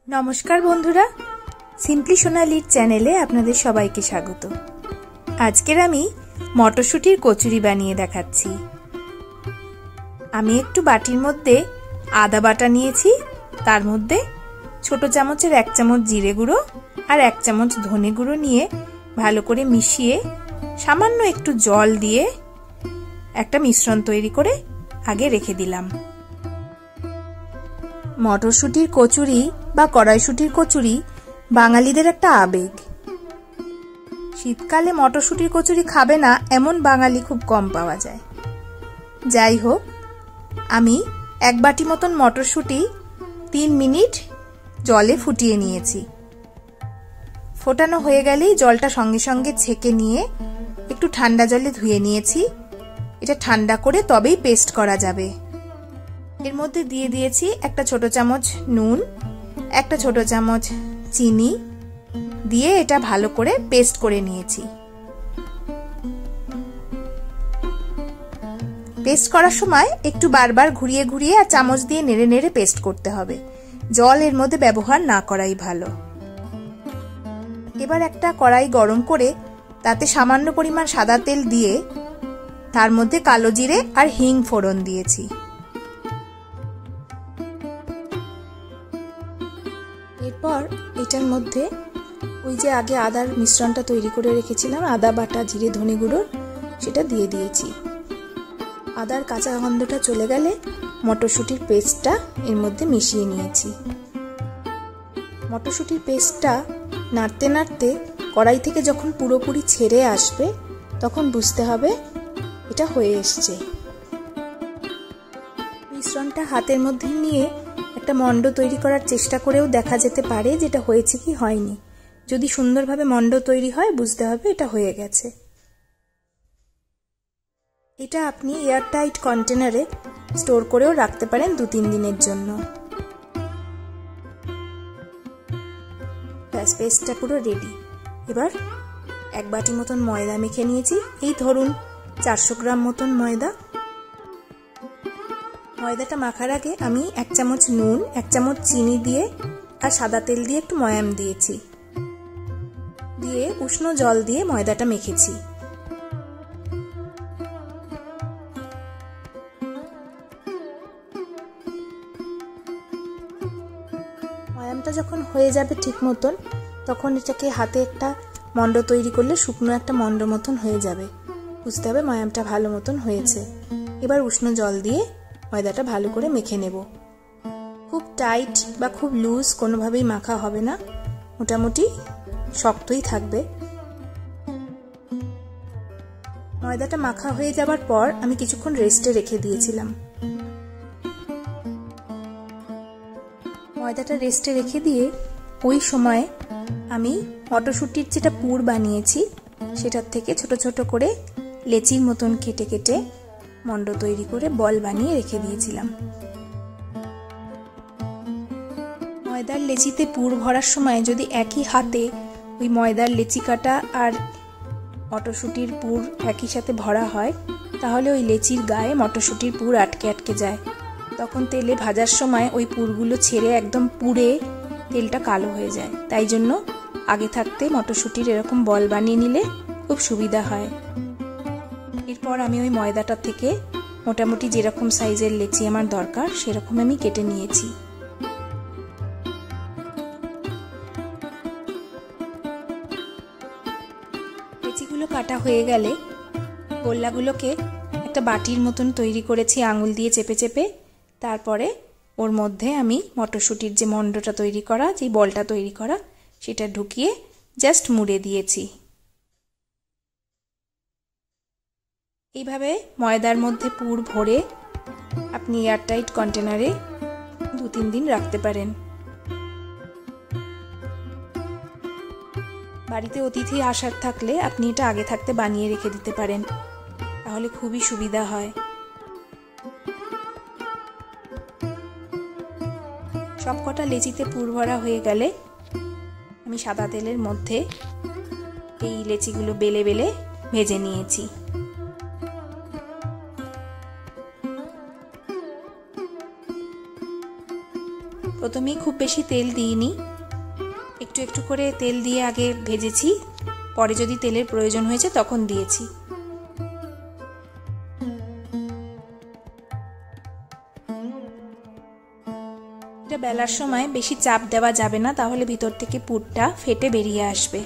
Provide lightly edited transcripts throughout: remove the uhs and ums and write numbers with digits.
নমস্কার বন্ধুরা, সিম্পলি সোনালির চ্যানেলে আপনাদের সবাইকে স্বাগত। আজকের আমি মটরশুঁটির কচুরি বানিয়ে দেখাচ্ছি। আমি একটু বাটির মধ্যে আদা বাটা নিয়েছি, তার মধ্যে ছোট চামচের 1 চামচ জিরে গুঁড়ো আর 1 চামচ ধনে গুঁড়ো নিয়ে ভালো করে মিশিয়ে সামান্য একটু জল দিয়ে একটা মিশ্রণ তৈরি করে আগে রেখে দিলাম। মটরশুঁটির কচুরি বা কড়াইশুঁটির কচুরি বাঙালিদের একটা আবেগ। শীতকালে মটরশুঁটির কচুরি খাবে না এমন বাঙালি খুব কম পাওয়া যায়। যাই হোক, আমি 1 বাটি মতন মটরশুঁটি 3 মিনিট জলে ফুটিয়ে নিয়েছি। ফোটানো হয়ে গেলেই জলটা সঙ্গে সঙ্গে ছেঁকে নিয়ে একটু ঠান্ডা জলে ধুয়ে নিয়েছি। এটা ঠান্ডা করে তবেই পেস্ট করা যাবে। এর মধ্যে দিয়ে দিয়েছি একটা ছোট চামচ নুন, একটা ছোট চামচ চিনি দিয়ে এটা ভালো করে পেস্ট করে নিয়েছি। পেস্ট করার সময় একটু বারবার ঘুরিয়ে ঘুরিয়ে আর চামচ দিয়ে নেড়ে নেড়ে পেস্ট করতে হবে। জল এর মধ্যে ব্যবহার না করাই ভালো। এবার একটা কড়াই গরম করে তাতে সামান্য পরিমাণ সাদা তেল দিয়ে তার মধ্যে কালো জিরে আর হিং ফোড়ন দিয়েছি। এরপর এটার মধ্যে ওই যে আগে আদার মিশ্রণটা তৈরি করে রেখেছিলাম, আদা বাটা জিরে ধনে গুঁড়োর, সেটা দিয়ে দিয়েছি। আদার কাঁচা গন্ধটা চলে গেলে মটরশুঁটির পেস্টটা এর মধ্যে মিশিয়ে নিয়েছি। মটরশুঁটির পেস্টটা নাড়তে নাড়তে কড়াই থেকে যখন পুরোপুরি ছেড়ে আসবে তখন বুঝতে হবে এটা হয়ে এসছে। মিশ্রণটা হাতের মধ্যে নিয়ে একটা মণ্ড তৈরি করার চেষ্টা করেও দেখা যেতে পারে যেটা হয়েছে কি হয়নি। যদি সুন্দরভাবে মণ্ড তৈরি হয় বুঝতে হবে এটা হয়ে গেছে। এটা আপনি এয়ারটাইট কন্টেনারে স্টোর করেও রাখতে পারেন 2-3 দিনের জন্য। ব্যাস, পেস্টটা পুরো রেডি। এবার 1 বাটি মতন ময়দা মেখে নিয়েছি। এই ধরুন 400 গ্রাম মতন ময়দা। ময়দাটা মাখার আগে আমি 1 চামচ নুন, 1 চামচ চিনি দিয়ে আর সাদা তেল দিয়ে একটু ময়াম দিয়েছি, দিয়ে উষ্ণ জল দিয়ে ময়দাটা মেখেছি। ময়ামটা যখন হয়ে যাবে ঠিক মতন তখন এটাকে হাতে একটা মণ্ড তৈরি করলে শুকনো একটা মণ্ড মতন হয়ে যাবে। বুঝতে হবে ময়ামটা ভালো মতন হয়েছে। এবার উষ্ণ জল দিয়ে ময়দাটা ভালো করে মেখে নেব। খুব টাইট বা খুব লুজ কোনোভাবেই মাখা হবে না, মোটামুটি শক্তই থাকবে। ময়দাটা মাখা হয়ে যাবার পর আমি কিছুক্ষণ রেস্টে রেখে দিয়েছিলাম। ময়দাটা রেস্টে রেখে দিয়ে ওই সময় আমি মটরশুঁটির যেটা পুর বানিয়েছি সেটার থেকে ছোট ছোট করে লেচির মতন কেটে কেটে মণ্ড তৈরি করে বল বানিয়ে রেখে দিয়েছিলাম। ময়দার লেচিতে পুর ভরার সময় যদি একই হাতে ওই ময়দার লেচি কাটা আর মটরশুঁটির পুর একই সাথে ভরা হয় তাহলে ওই লেচির গায়ে মটরশুঁটির পুর আটকে আটকে যায়। তখন তেলে ভাজার সময় ওই পুরগুলো ছেড়ে একদম পুড়ে তেলটা কালো হয়ে যায়। তাই জন্য আগে থাকতে মটরশুঁটির এরকম বল বানিয়ে নিলে খুব সুবিধা হয়। এরপর আমি ওই ময়দাটা থেকে মোটামুটি যেরকম সাইজের লেচি আমার দরকার সেরকম আমি কেটে নিয়েছি। লেচিগুলো কাটা হয়ে গেলে গোল্লাগুলোকে একটা বাটির মতন তৈরি করেছি আঙুল দিয়ে চেপে চেপে। তারপরে ওর মধ্যে আমি মটরশুঁটির যে মণ্ডটা তৈরি করা, যে বলটা তৈরি করা, সেটা ঢুকিয়ে জাস্ট মুড়ে দিয়েছি। এইভাবে ময়দার মধ্যে পুর ভরে আপনি এয়ারটাইট কন্টেনারে 2-3 দিন রাখতে পারেন। বাড়িতে অতিথি আসার থাকলে আপনি এটা আগে থাকতে বানিয়ে রেখে দিতে পারেন, তাহলে খুবই সুবিধা হয়। সবকটা লেচিতে পুর ভরা হয়ে গেলে আমি সাদা তেলের মধ্যে এই লেচিগুলো বেলে বেলে ভেজে নিয়েছি। প্রথমেই খুব বেশি তেল দিইনি, একটু একটু করে তেল দিয়ে আগে ভেজেছি, পরে যদি তেলের প্রয়োজন হয়েছে তখন দিয়েছি। এটা বেলার সময় বেশি চাপ দেওয়া যাবে না, তাহলে ভিতর থেকে পুরটা ফেটে বেরিয়ে আসবে।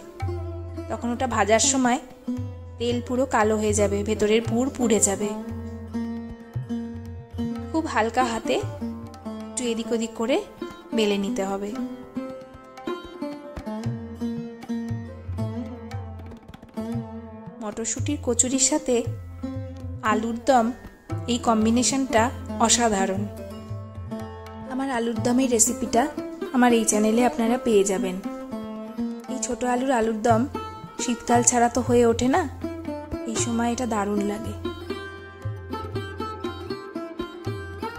তখন ওটা ভাজার সময় তেল পুরো কালো হয়ে যাবে, ভেতরের পুর পুড়ে যাবে। খুব হালকা হাতে একটু এদিক ওদিক করে বেলে নিতে হবে। মটরশুঁটির কচুরির সাথে আলুর দম, এই কম্বিনেশনটা অসাধারণ। আমার আলুর দমের রেসিপিটা আমার এই চ্যানেলে আপনারা পেয়ে যাবেন। এই ছোট আলুর দম শীতকাল ছাড়া তো হয়ে ওঠে না, এই সময় এটা দারুণ লাগে।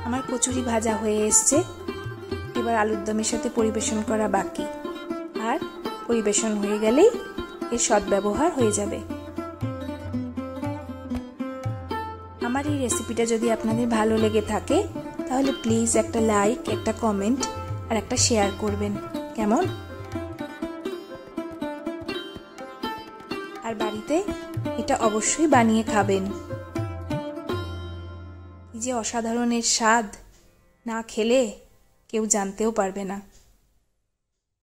আমার কচুরি ভাজা হয়ে এসছে, এবার আলুর দমের সাথে পরিবেশন করা বাকি, আর পরিবেশন হয়ে গেলেই এর সদ্ব্যবহার হয়ে যাবে। আমার এই রেসিপিটা যদি আপনাদের ভালো লেগে থাকে তাহলে প্লিজ একটা লাইক, একটা কমেন্ট আর একটা শেয়ার করবেন, কেমন? আর বাড়িতে এটা অবশ্যই বানিয়ে খাবেন। এই যে অসাধারণের স্বাদ, না খেলে কেউ জানতেও পারবে না।